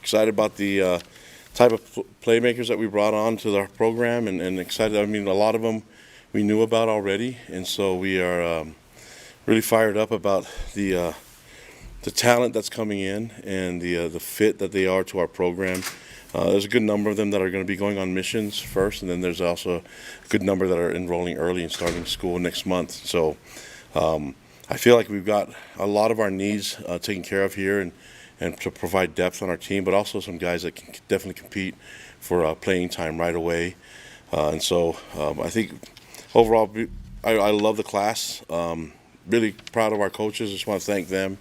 excited about the type of playmakers that we brought on to our program, and excited. I mean, a lot of them we knew about already, and so we are really fired up about the talent that's coming in and the fit that they are to our program. There's a good number of them that are going to be going on missions first, and then there's also a good number that are enrolling early and starting school next month. So I feel like we've got a lot of our needs taken care of here, and to provide depth on our team, but also some guys that can definitely compete for playing time right away. And so I think overall, I love the class. Really proud of our coaches. Just want to thank them.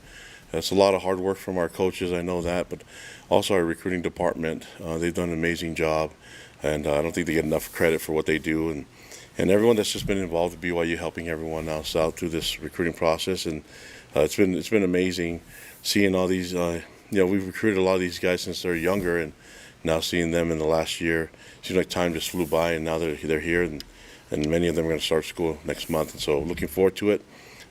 It's a lot of hard work from our coaches, I know that, but also our recruiting department. They've done an amazing job, and I don't think they get enough credit for what they do. And everyone that's just been involved with BYU, helping everyone else out through this recruiting process, and it's been amazing seeing all these. We've recruited a lot of these guys since they're younger, and now seeing them in the last year, seems like time just flew by, and now they're here, and many of them are going to start school next month, and so looking forward to it.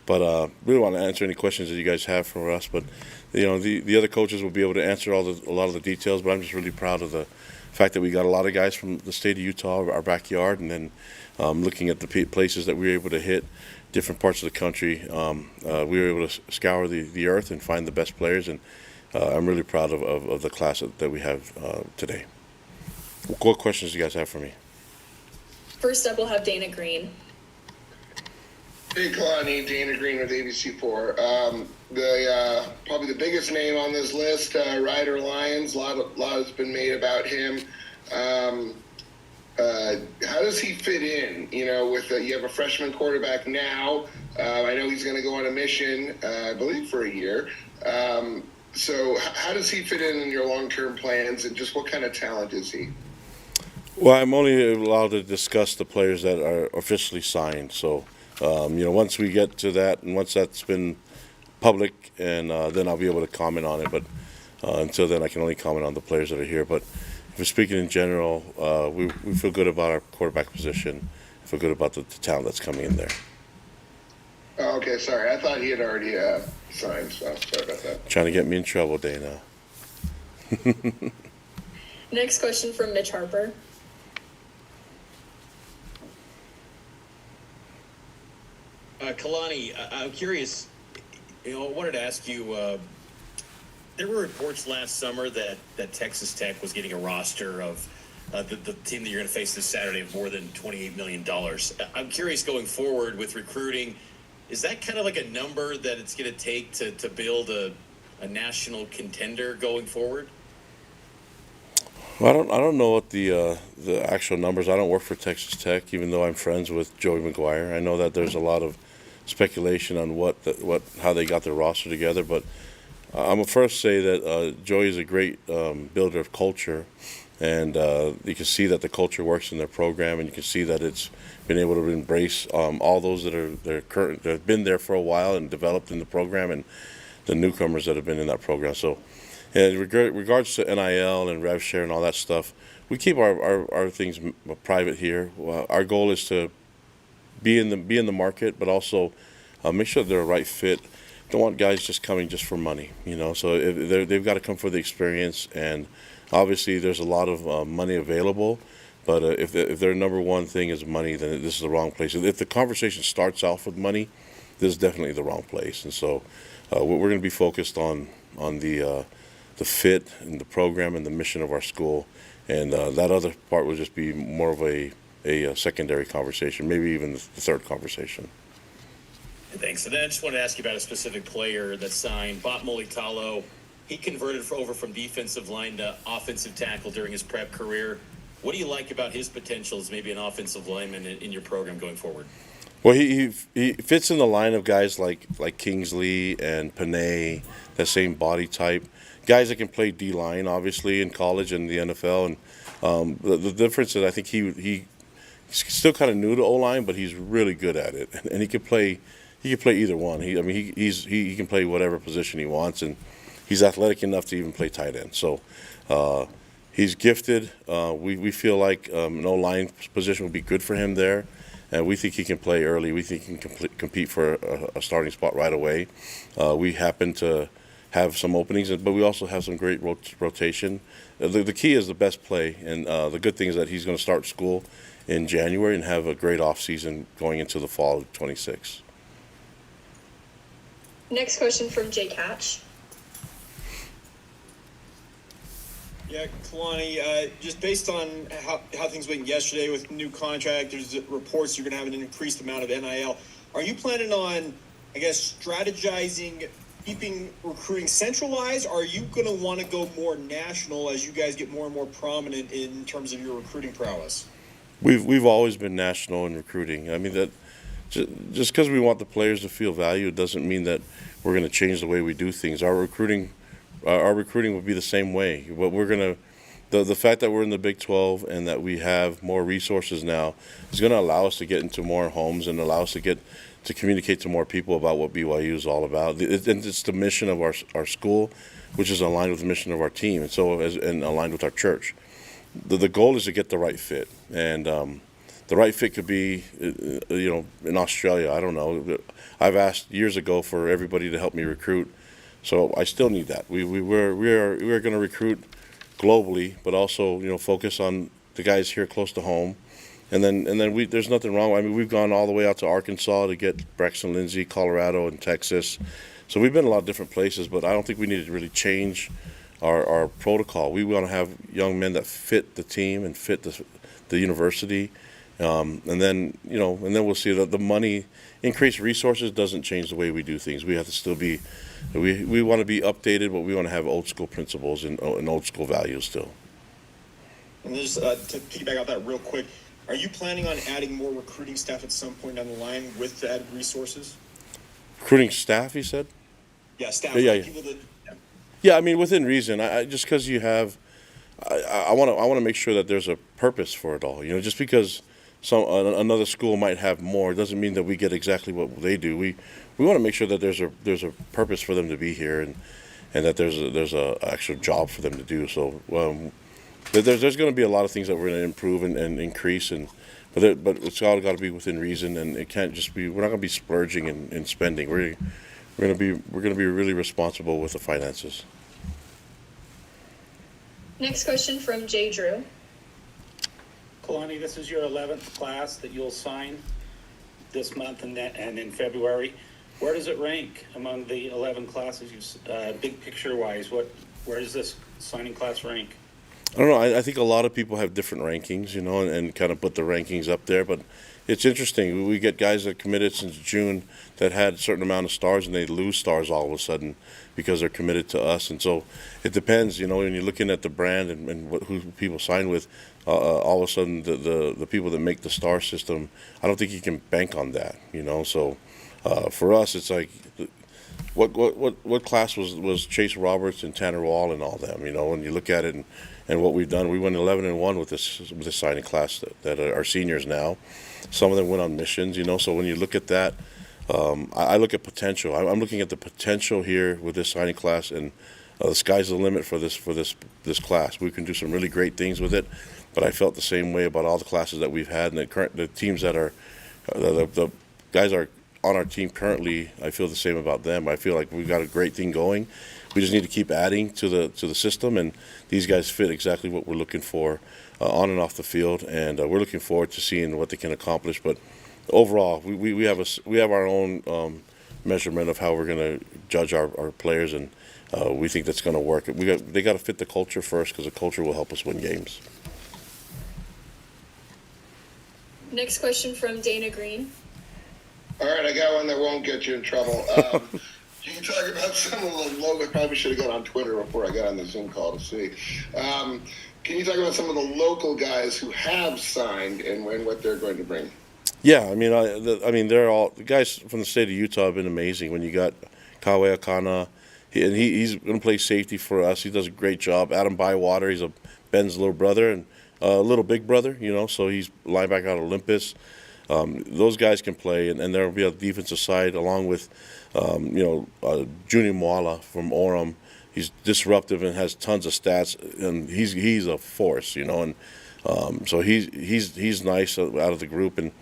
But really want to answer any questions that you guys have for us. But the other coaches will be able to answer a lot of the details. But I'm just really proud of the fact that we got a lot of guys from the state of Utah, our backyard, and then looking at the places that we were able to hit, different parts of the country. We were able to scour the earth and find the best players, and I'm really proud of the class that we have today. What questions do you guys have for me? First up, we'll have Dana Green. Hey, Kalani, Dana Green with ABC4. Probably the biggest name on this list, Ryder Lyons. A lot has been made about him. How does he fit in? You have a freshman quarterback now. I know he's going to go on a mission, I believe, for a year. So how does he fit in your long-term plans, and just what kind of talent is he? Well, I'm only allowed to discuss the players that are officially signed. So, once we get to that, and once that's been public, and then I'll be able to comment on it. But until then, I can only comment on the players that are here. But if we're speaking in general, we feel good about our quarterback position. We feel good about the talent that's coming in there. Oh, okay, sorry. I thought he had already signed, so sorry about that. Trying to get me in trouble, Dana. Next question from Mitch Harper. Kalani, I'm curious, I wanted to ask you, there were reports last summer that Texas Tech was getting a roster of the team that you're going to face this Saturday of more than $28 million. I'm curious, going forward with recruiting, is that kind of like a number that it's going to take to build a national contender going forward? Well, I don't know what the actual numbers. I don't work for Texas Tech, even though I'm friends with Joey McGuire. I know that there's a lot of speculation on how they got their roster together, but I'm gonna first say that Joey is a great builder of culture, and you can see that the culture works in their program, and you can see that it's been able to embrace all those that have been there for a while and developed in the program, and the newcomers that have been in that program. So, in regards to NIL and rev share and all that stuff, we keep our things private here. Our goal is to be in the market, but also make sure they're a right fit. Don't want guys just coming just for money, So if they've got to come for the experience, and obviously there's a lot of money available. But if their number one thing is money, then this is the wrong place. If the conversation starts off with money, this is definitely the wrong place. And so we're going to be focused on the fit and the program and the mission of our school, and that other part will just be more of a secondary conversation, maybe even the third conversation. Thanks. And then I just wanted to ask you about a specific player that signed, Bot Molitalo. He converted over from defensive line to offensive tackle during his prep career. What do you like about his potential as maybe an offensive lineman in your program going forward? Well, he fits in the line of guys like Kingsley and Panay, that same body type. Guys that can play D-line, obviously, in college and the NFL. And the difference is I think he's still kind of new to O-line, but he's really good at it. And he can play either one. He can play whatever position he wants, and he's athletic enough to even play tight end. So he's gifted. We feel like an O-line position would be good for him there. And we think he can play early. We think he can compete for a starting spot right away. We happen to have some openings, but we also have some great rotation. The key is the best play, and the good thing is that he's going to start school in January and have a great off season going into the fall of 26. Next question from Jake Hatch. Yeah, Kalani, just based on how things went yesterday with new contract, there's reports you're going to have an increased amount of NIL. Are you planning on, I guess, strategizing, keeping recruiting centralized? Or are you going to want to go more national as you guys get more and more prominent in terms of your recruiting prowess? We've always been national in recruiting. I mean, that just because we want the players to feel valued doesn't mean that we're going to change the way we do things. Our recruiting will be the same way. But we're going to, the fact that we're in the Big 12 and that we have more resources now is going to allow us to get into more homes and allow us to communicate to more people about what BYU is all about. It's the mission of our school, which is aligned with the mission of our team, and aligned with our church. The goal is to get the right fit, and the right fit could be, in Australia. I don't know. I've asked years ago for everybody to help me recruit, so I still need that. We are going to recruit globally, but also focus on the guys here close to home, and then there's nothing wrong. I mean, we've gone all the way out to Arkansas to get Braxton Lindsay, Colorado, and Texas. So we've been in a lot of different places, but I don't think we need to really change our protocol. We want to have young men that fit the team and fit the university, and then we'll see that the money, increased resources doesn't change the way we do things. We have to still be, we want to be updated, but we want to have old school principles and old school values still. And just to piggyback off that real quick, are you planning on adding more recruiting staff at some point down the line with the added resources? Recruiting staff, you said? Yeah, staff. Yeah. People that. Yeah, I mean, within reason. Just because you have, I want to make sure that there's a purpose for it all. Just because another school might have more doesn't mean that we get exactly what they do. We want to make sure that there's a purpose for them to be here, and that there's a actual job for them to do. So there's going to be a lot of things that we're going to improve and increase, but it's all got to be within reason, and it can't just be. We're not going to be splurging and spending. We're going to be really responsible with the finances. Next question from Jay Drew. Kalani, this is your 11th class that you'll sign this month and in February. Where does it rank among the 11 classes? Big picture wise, where does this signing class rank? I don't know. I think a lot of people have different rankings, and kind of put the rankings up there. But it's interesting. We get guys that committed since June that had a certain amount of stars, and they lose stars all of a sudden because they're committed to us. And so it depends, when you're looking at the brand and who people sign with, all of a sudden the people that make the star system, I don't think you can bank on that, So for us, it's like, what class was Chase Roberts and Tanner Wall and all them, when you look at it and what we've done. We went 11-1 with this signing class that are seniors now. Some of them went on missions, So when you look at that, I look at potential. I'm looking at the potential here with this signing class, and the sky's the limit for this class. We can do some really great things with it, but I felt the same way about all the classes that we've had, and the teams that are the guys are on our team currently. I feel the same about them. I feel like we've got a great thing going. We just need to keep adding to the system, and these guys fit exactly what we're looking for on and off the field, and we're looking forward to seeing what they can accomplish. But overall, we have our own measurement of how we're going to judge our players, and we think that's going to work. They got to fit the culture first, because the culture will help us win games. Next question from Dana Green. All right, I got one that won't get you in trouble. Can you talk about some of the local? Probably should have got on Twitter before I got on the Zoom call to see. Can you talk about some of the local guys who have signed and what they're going to bring? Yeah, I mean, they're all the guys from the state of Utah have been amazing. When you got Kawe Akana, he's going to play safety for us. He does a great job. Adam Bywater, he's Ben's little brother and little big brother, so he's linebacker out of Olympus. Those guys can play, and there will be a defensive side along with, Junior Moala from Orem. He's disruptive and has tons of stats, and he's a force, and so he's nice out of the group. And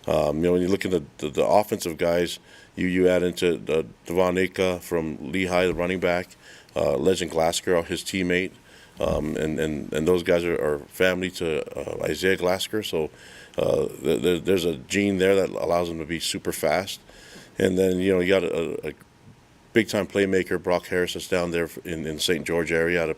When you look at the offensive guys, you add into Devon Aka from Lehigh, the running back, Legend Glasker, his teammate, and those guys are family to Isaiah Glasker. So there's a gene there that allows them to be super fast. And then you got a big time playmaker, Brock Harris, that's down there in St. George area out of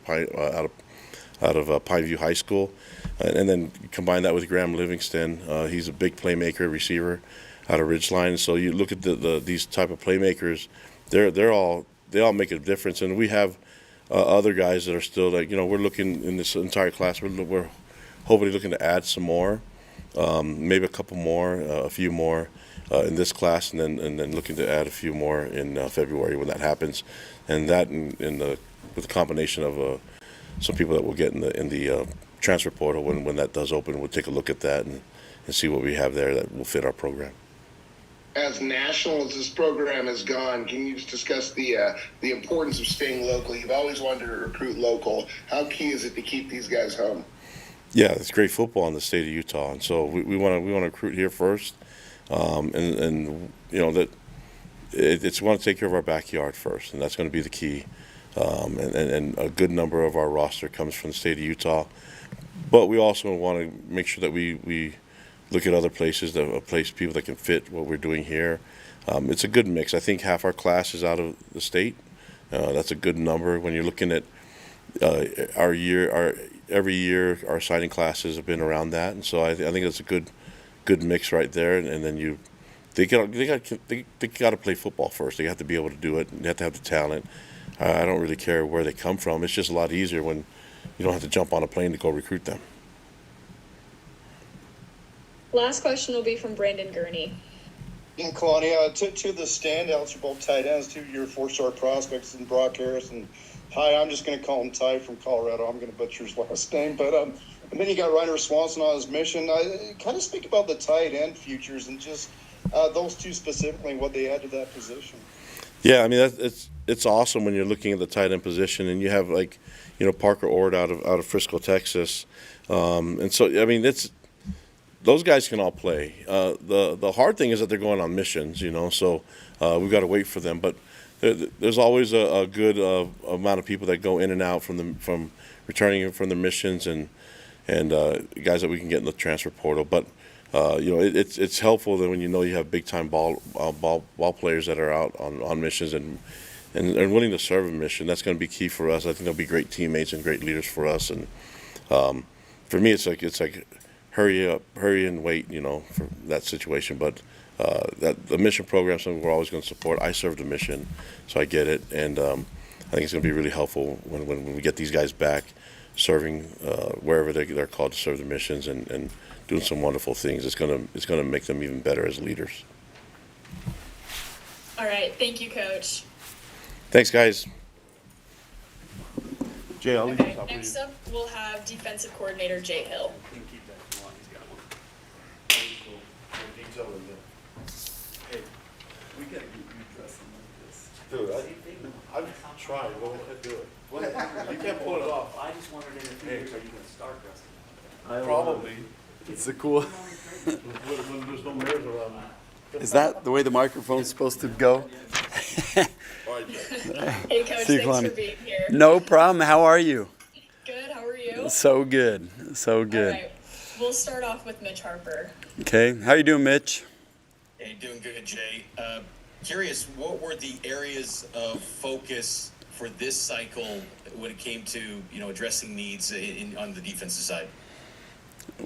Pineview High School, and then combine that with Graham Livingston. He's a big playmaker, receiver out of Ridgeline. So you look at these type of playmakers, they all make a difference. And we have other guys that are still we're looking in this entire class. We're hopefully looking to add some more, maybe a couple more, a few more. In this class, and then looking to add a few more in February when that happens, and that with the combination of some people that we'll get in the transfer portal when that does open, we'll take a look at that and see what we have there that will fit our program. As national as this program has gone, can you just discuss the importance of staying local? You've always wanted to recruit local. How key is it to keep these guys home? Yeah, it's great football in the state of Utah, and so we want to recruit here first. That it's want to take care of our backyard first, and that's going to be the key. And a good number of our roster comes from the state of Utah, but we also want to make sure that we look at other places people that can fit what we're doing here. It's a good mix. I think half our class is out of the state. That's a good number when you're looking at every year our signing classes have been around that, and so I think it's a good mix right there. And then they got to play football first. They have to be able to do it. They have to have the talent. I don't really care where they come from. It's just a lot easier when you don't have to jump on a plane to go recruit them. Last question will be from Brandon Gurney. And Kalani, to the standouts for both tight ends, two of your 4-star prospects, and Brock Harris and I'm just going to call him Ty from Colorado. I'm going to butcher his last name, but and then you got Ryder Swanson on his mission. Kind of speak about the tight end futures and just those two specifically, what they add to that position. Yeah, I mean it's awesome when you're looking at the tight end position and you have Parker Ord out of Frisco, Texas, and so I mean those guys can all play. The hard thing is that they're going on missions, so we've got to wait for them. But there's always a good amount of people that go in and out from returning from the missions and guys that we can get in the transfer portal. But it's helpful that when you have big time ball players that are out on missions and willing to serve a mission. That's going to be key for us. I think they'll be great teammates and great leaders for us. And for me, it's like hurry and wait, for that situation. But that the mission program is something we're always going to support. I served a mission, so I get it, and I think it's going to be really helpful when we get these guys back, serving wherever they're called to serve the missions and doing some wonderful things. It's going to make them even better as leaders. All right, thank you, Coach. Thanks, guys. Jay, I'll leave Okay, this up for you. next up we'll have defensive coordinator Jay Hill. Hey, we gotta get you dressing like this. Dude, I'm trying. Go ahead, do it. You can't pull it off. I just wondered in a few years, are you gonna start dressing? Probably. It's a cool. When there's no mirrors around. Is that the way the microphone's supposed to go? All right, Jay. Hey, Coach, See you, thanks Kalani. for being here. No problem. How are you? Good, how are you? So good. So good. All right, we'll start off with Mitch Harper. Okay. How you doing, Mitch? Hey, doing good, Jay. Curious, what were the areas of focus for this cycle when it came to addressing needs on the defensive side?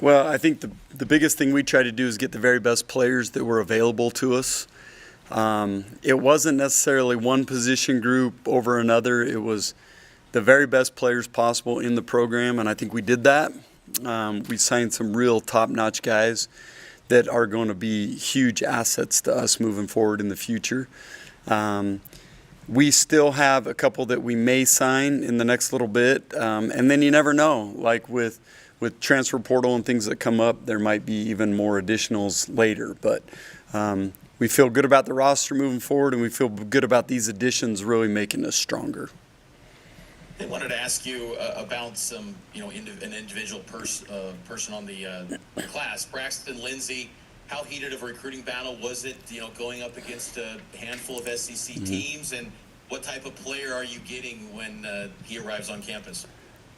Well, I think the biggest thing we tried to do is get the very best players that were available to us. It wasn't necessarily one position group over another. It was the very best players possible in the program, and I think we did that. We signed some real top-notch guys that are going to be huge assets to us moving forward in the future. We still have a couple that we may sign in the next little bit, and then you never know. Like with transfer portal and things that come up, there might be even more additionals later. But we feel good about the roster moving forward, and we feel good about these additions really making us stronger. I wanted to ask you about some, an individual person on the class. Braxton Lindsay how heated of a recruiting battle was it, going up against a handful of SEC teams, and what type of player are you getting when he arrives on campus?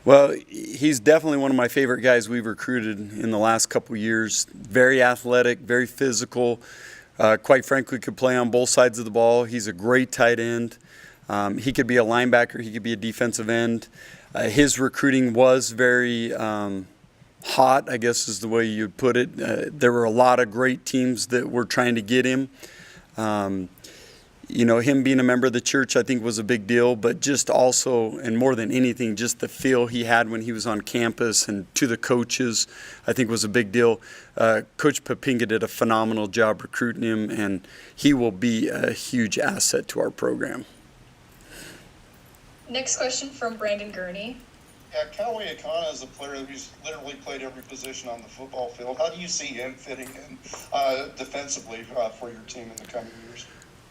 Well, he's definitely one of my favorite guys we've recruited in the last couple years. Very athletic, very physical. Quite frankly, could play on both sides of the ball. He's a great tight end. He could be a linebacker. He could be a defensive end. His recruiting was very hot, I guess is the way you'd put it. There were a lot of great teams that were trying to get him. Him being a member of the church, I think, was a big deal, but just also, and more than anything, just the feel he had when he was on campus and to the coaches, I think was a big deal. Coach Papinga did a phenomenal job recruiting him, and he will be a huge asset to our program. Next question from Brandon Gurney. Yeah, Callaway Akana is a player who's literally played every position on the football field. How do you see him fitting in defensively for your team in the coming years?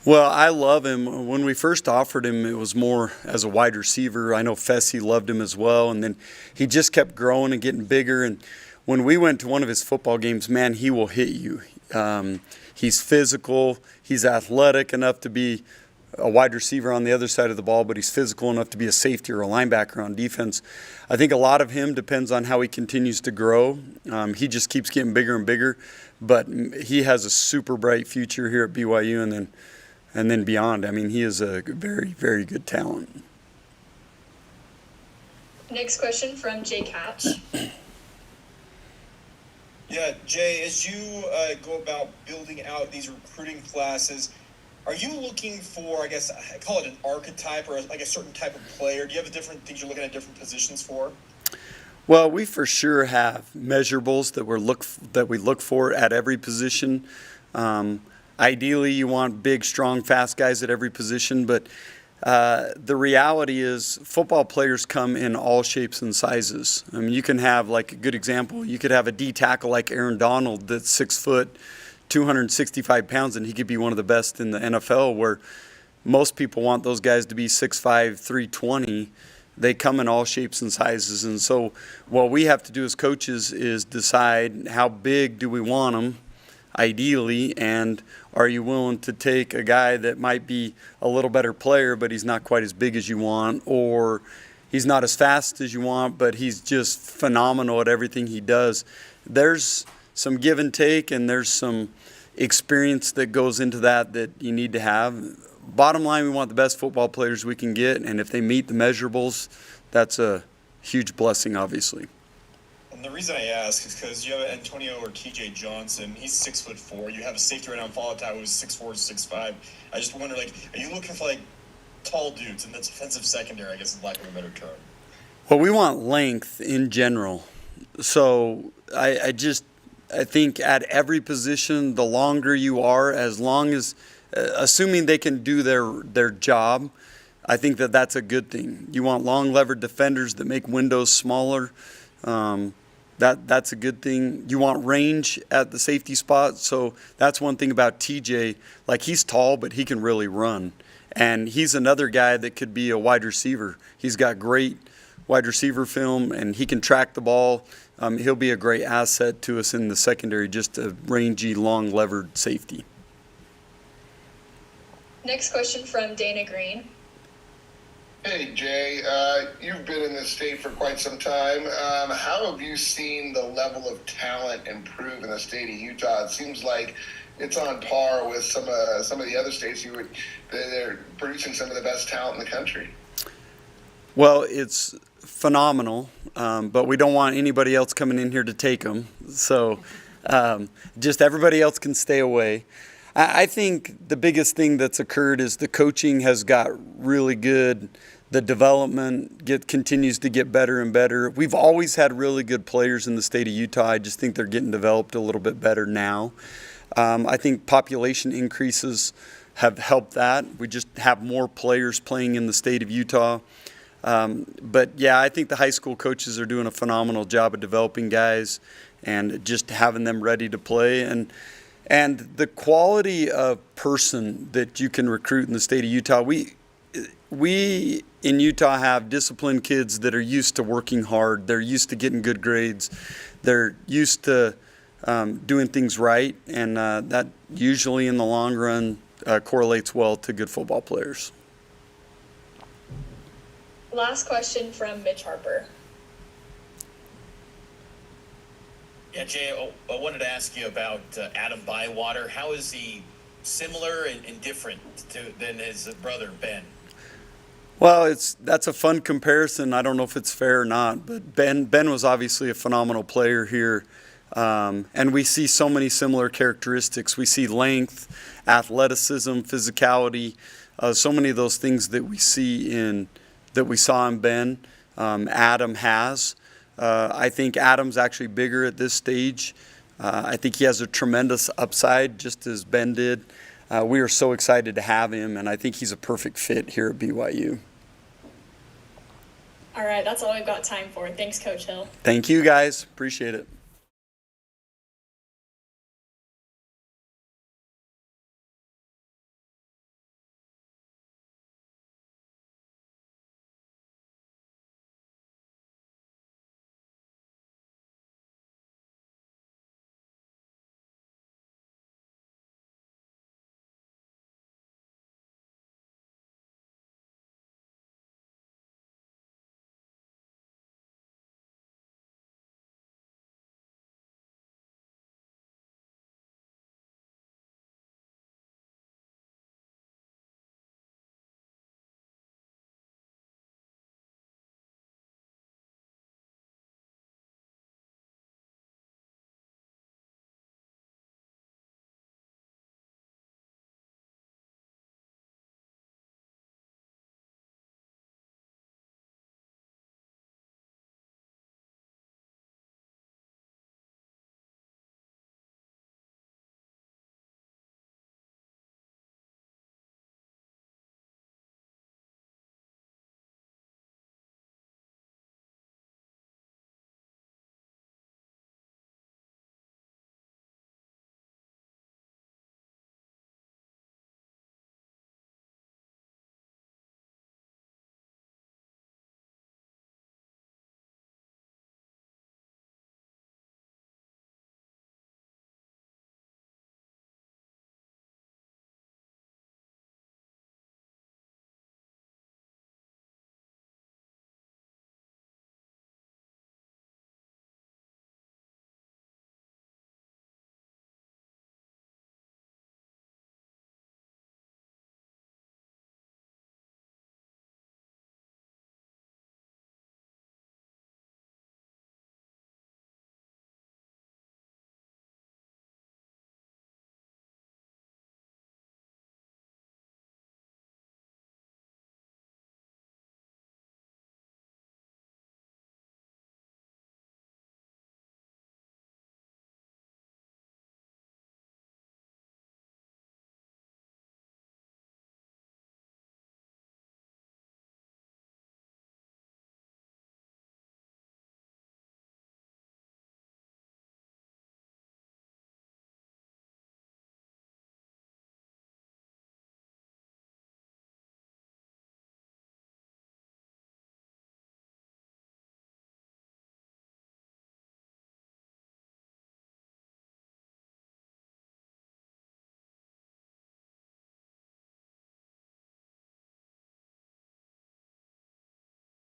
Well, I love him. When we first offered him, it was more as a wide receiver. I know Fessy loved him as well, and then he just kept growing and getting bigger. And when we went to one of his football games, man, he will hit you. He's physical. He's athletic enough to be a wide receiver on the other side of the ball, but he's physical enough to be a safety or a linebacker on defense. I think a lot of him depends on how he continues to grow. He just keeps getting bigger and bigger, but he has a super bright future here at BYU and then beyond. I mean, he is a very, very good talent. Next question from Jay Catch. Yeah, Jay, as you go about building out these recruiting classes, are you looking for, I guess, I call it an archetype or like a certain type of player? Do you have different things you're looking at different positions for? Well, we for sure have measurables that we look for at every position. Ideally, you want big, strong, fast guys at every position, but the reality is football players come in all shapes and sizes. I mean, you can have, like a good example, you could have a D tackle like Aaron Donald that's 6 foot, 265 pounds, and he could be one of the best in the NFL, where most people want those guys to be 6'5", 320. They come in all shapes and sizes. And so what we have to do as coaches is decide how big do we want them, ideally, and are you willing to take a guy that might be a little better player, but he's not quite as big as you want, or he's not as fast as you want, but he's just phenomenal at everything he does. There's some give and take, and there's some experience that goes into that you need to have. Bottom line, we want the best football players we can get, and if they meet the measurables, that's a huge blessing, obviously. And the reason I ask is because you have Antonio or TJ Johnson. He's 6'4". You have a safety right now, Falatau, who's 6'4", 6'5". I just wonder, are you looking for tall dudes in the defensive secondary? I guess is lack of a better term. Well, we want length in general. So I think at every position, the longer you are, as long as, assuming they can do their job, I think that's a good thing. You want long levered defenders that make windows smaller. That's a good thing. You want range at the safety spot. So that's one thing about TJ. He's tall, but he can really run. And he's another guy that could be a wide receiver. He's got great wide receiver film, and he can track the ball. He'll be a great asset to us in the secondary, just a rangy, long-levered safety. Next question from Dana Green. Hey, Jay, you've been in this state for quite some time. How have you seen the level of talent improve in the state of Utah? It seems like it's on par with some of the other states. They're producing some of the best talent in the country. Well, it's phenomenal, but we don't want anybody else coming in here to take them. So just everybody else can stay away. I think the biggest thing that's occurred is the coaching has got really good. The development continues to get better and better. We've always had really good players in the state of Utah. I just think they're getting developed a little bit better now. I think population increases have helped that. We just have more players playing in the state of Utah. But yeah, I think the high school coaches are doing a phenomenal job of developing guys and just having them ready to play. And the quality of person that you can recruit in the state of Utah, we in Utah have disciplined kids that are used to working hard. They're used to getting good grades. They're used to doing things right, and that usually in the long run correlates well to good football players. Last question from Mitch Harper. Yeah, Jay, I wanted to ask you about Adam Bywater. How is he similar and different than his brother, Ben? Well, that's a fun comparison. I don't know if it's fair or not, but Ben was obviously a phenomenal player here, and we see so many similar characteristics. We see length, athleticism, physicality, so many of those things that we saw in Ben. Adam has. I think Adam's actually bigger at this stage. I think he has a tremendous upside, just as Ben did. We are so excited to have him, and I think he's a perfect fit here at BYU. All right, that's all we've got time for. Thanks, Coach Hill. Thank you, guys. Appreciate it.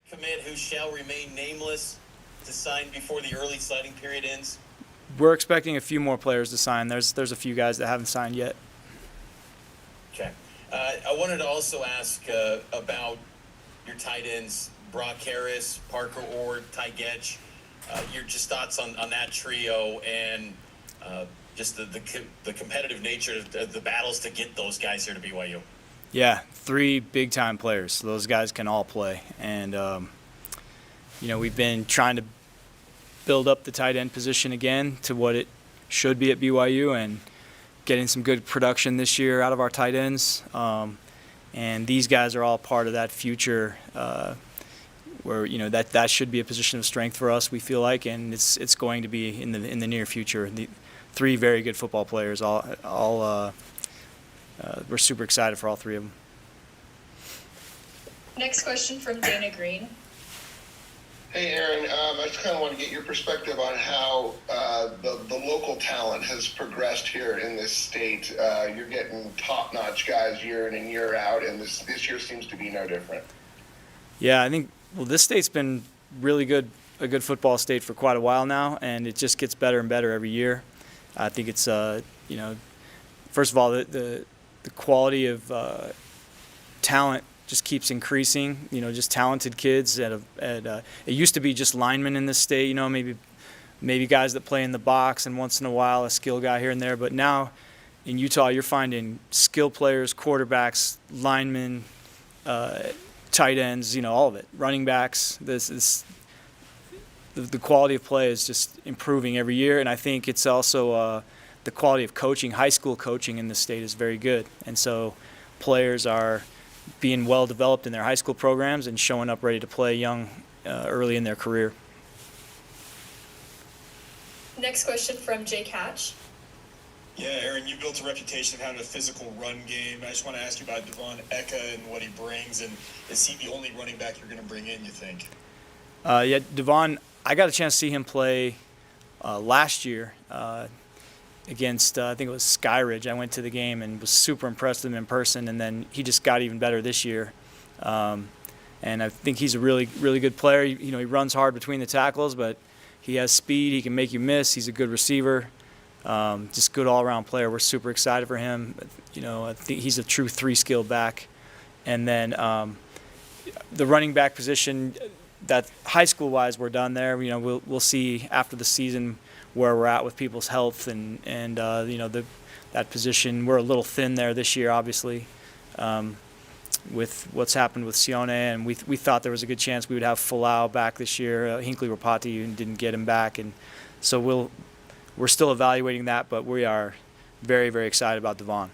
Commit who shall remain nameless to sign before the early signing period ends? We're expecting a few more players to sign. There's a few guys that haven't signed yet. Okay. I wanted to also ask about your tight ends, Brock Harris, Parker Ord, Ty Getch. Your just thoughts on that trio and just the competitive nature of the battles to get those guys here to BYU. Yeah, 3 big-time players. So those guys can all play. And, we've been trying to build up the tight end position again to what it should be at BYU and getting some good production this year out of our tight ends. And these guys are all part of that future where, that should be a position of strength for us, we feel like, and it's going to be in the near future. The 3 very good football players, we're super excited for all 3 of them. Next question from Dana Green. Hey, Aaron, I just kind of want to get your perspective on how the local talent has progressed here in this state. You're getting top-notch guys year in and year out, and this year seems to be no different. Yeah, I think, well, this state's been really good, a good football state for quite a while now, and it just gets better and better every year. I think it's, you know, first of all, the quality of talent just keeps increasing. You know, just talented kids it used to be just linemen in this state. You know, maybe guys that play in the box and once in a while a skill guy here and there. But now in Utah, you're finding skill players, quarterbacks, linemen, tight ends. You know, all of it. Running backs. The quality of play is just improving every year, and I think it's also the quality of coaching. High school coaching in the state is very good, and so players are being well developed in their high school programs and showing up ready to play young early in their career. Next question from Jake Hatch. Yeah, Aaron, you built a reputation of having a physical run game. I just want to ask you about Devon Eka and what he brings, and is he the only running back you're going to bring in, you think? Yeah, Devon, I got a chance to see him play last year against, I think it was Skyridge. I went to the game and was super impressed with him in person, and then he just got even better this year. And I think he's a really, really good player. You know, he runs hard between the tackles, but he has speed. He can make you miss. He's a good receiver. Just good all-around player. We're super excited for him. You know, I think he's a true three-skill back. And then the running back position, that high school-wise, we're done there. You know, we'll see after the season where we're at with people's health and you know, that position. We're a little thin there this year, obviously, with what's happened with Sione, and we thought there was a good chance we would have Folau back this year. Hinckley Rapati didn't get him back, and so we're still evaluating that, but we are very, very excited about Devon.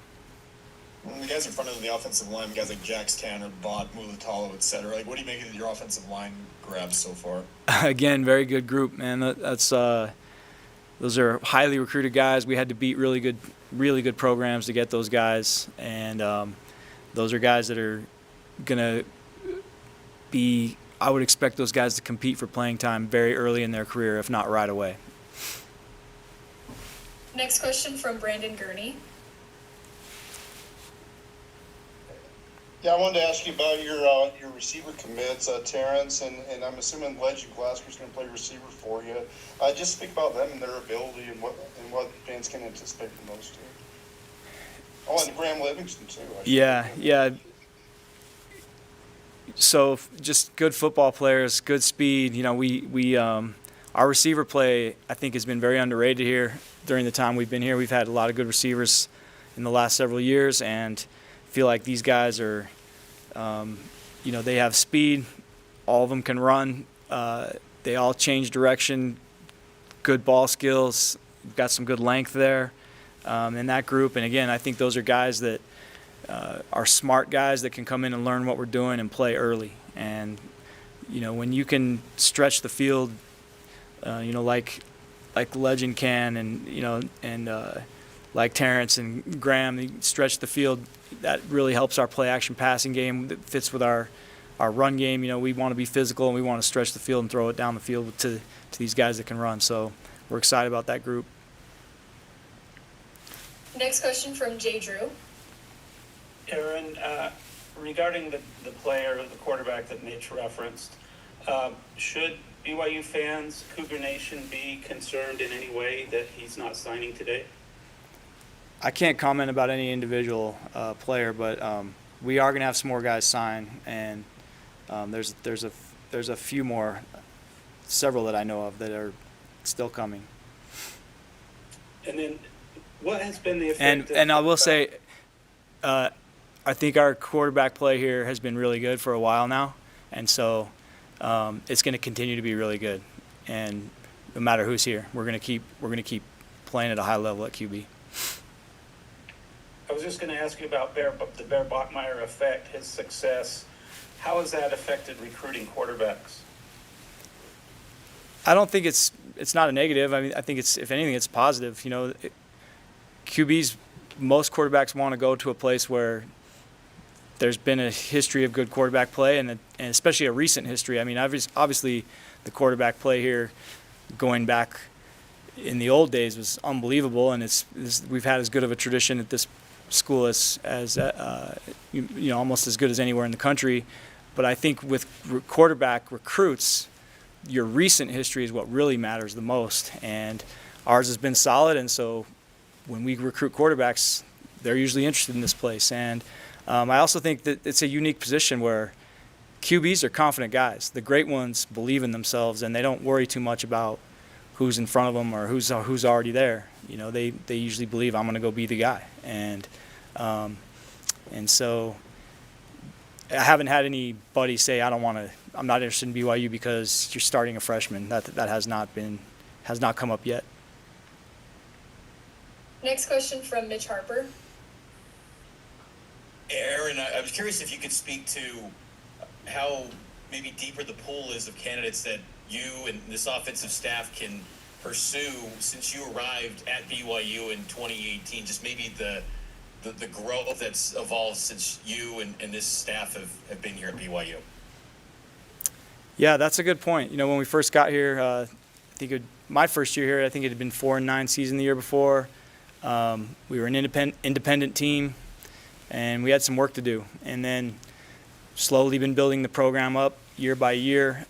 The guys in front of the offensive line, guys like Jax Tanner, Bott, Mulatalo, et cetera. Like, what do you make of your offensive line grabs so far? Again, very good group, man. That's those are highly recruited guys. We had to beat really good programs to get those guys, and those are guys that are gonna be. I would expect those guys to compete for playing time very early in their career, if not right away. Next question from Brandon Gurney. Yeah, I wanted to ask you about your receiver commits, Terrence, and I'm assuming Legend Glasser's going to play receiver for you. Just speak about them and their ability and what fans can anticipate from those two. Oh, and Graham Livingston too. Yeah. So just good football players, good speed. You know, we our receiver play, I think, has been very underrated here during the time we've been here. We've had a lot of good receivers in the last several years, and feel like these guys are, you know, they have speed. All of them can run. They all change direction. Good ball skills. Got some good length there in that group. And again, I think those are guys that are smart guys that can come in and learn what we're doing and play early. And you know, when you can stretch the field, you know, like Legend can, and you know, and like Terrence and Graham, they stretch the field. That really helps our play-action passing game. That fits with our run game. You know, we want to be physical and we want to stretch the field and throw it down the field to these guys that can run. So we're excited about that group. Next question from Jay Drew. Aaron, regarding the player, the quarterback that Mitch referenced, should BYU fans, Cougar Nation, be concerned in any way that he's not signing today? I can't comment about any individual player, but we are going to have some more guys sign, and there's a few more, several that I know of that are still coming. And then, what has been the effect? And I will say, I think our quarterback play here has been really good for a while now, and so it's going to continue to be really good. And no matter who's here, we're going to keep playing at a high level at QB. I was just going to ask you about the Bear Bachmeier effect, his success. How has that affected recruiting quarterbacks? I don't think it's not a negative. I mean, I think if anything, it's positive. You know, QBs, most quarterbacks want to go to a place where there's been a history of good quarterback play, and especially a recent history. I mean, obviously, the quarterback play here, going back in the old days, was unbelievable, and we've had as good of a tradition at this school as almost as good as anywhere in the country. But I think with quarterback recruits, your recent history is what really matters the most, and ours has been solid. And so when we recruit quarterbacks, they're usually interested in this place. And I also think that it's a unique position where QBs are confident guys. The great ones believe in themselves, and they don't worry too much about who's in front of them or who's already there. You know, they usually believe, I'm going to go be the guy. And so I haven't had anybody say, I'm not interested in BYU because you're starting a freshman. That has not come up yet. Next question from Mitch Harper. Aaron, I was curious if you could speak to how maybe deeper the pool is of candidates that you and this offensive staff can pursue since you arrived at BYU in 2018. Just maybe the growth that's evolved since you and this staff have been here at BYU. Yeah, that's a good point. You know, when we first got here, I think my first year here, I think it had been 4-9 season the year before. We were an independent team, and we had some work to do. And then slowly been building the program up year by year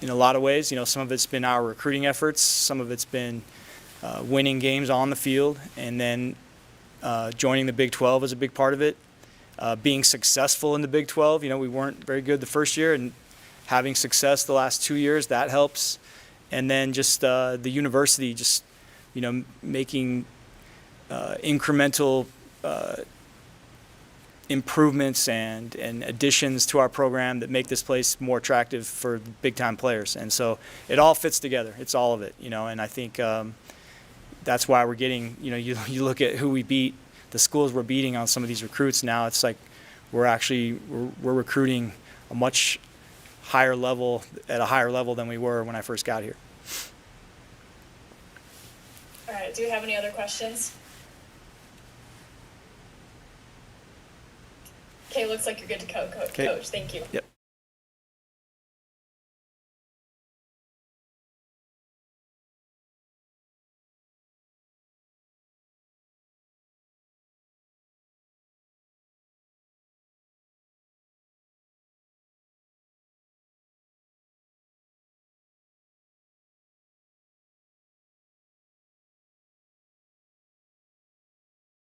in a lot of ways. You know, some of it's been our recruiting efforts. Some of it's been winning games on the field. And then joining the Big 12 is a big part of it. Being successful in the Big 12, you know, we weren't very good the first year, and having success the last 2 years, that helps. And then just the university, just, you know, making incremental improvements and additions to our program that make this place more attractive for big-time players. And so it all fits together. It's all of it, you know, and I think that's why we're getting, you know, you look at who we beat, the schools we're beating on some of these recruits now, it's like we're recruiting a much higher level, at a higher level than we were when I first got here. All right, do we have any other questions? Okay, looks like you're good to go, Coach. Okay. Thank you. Yep.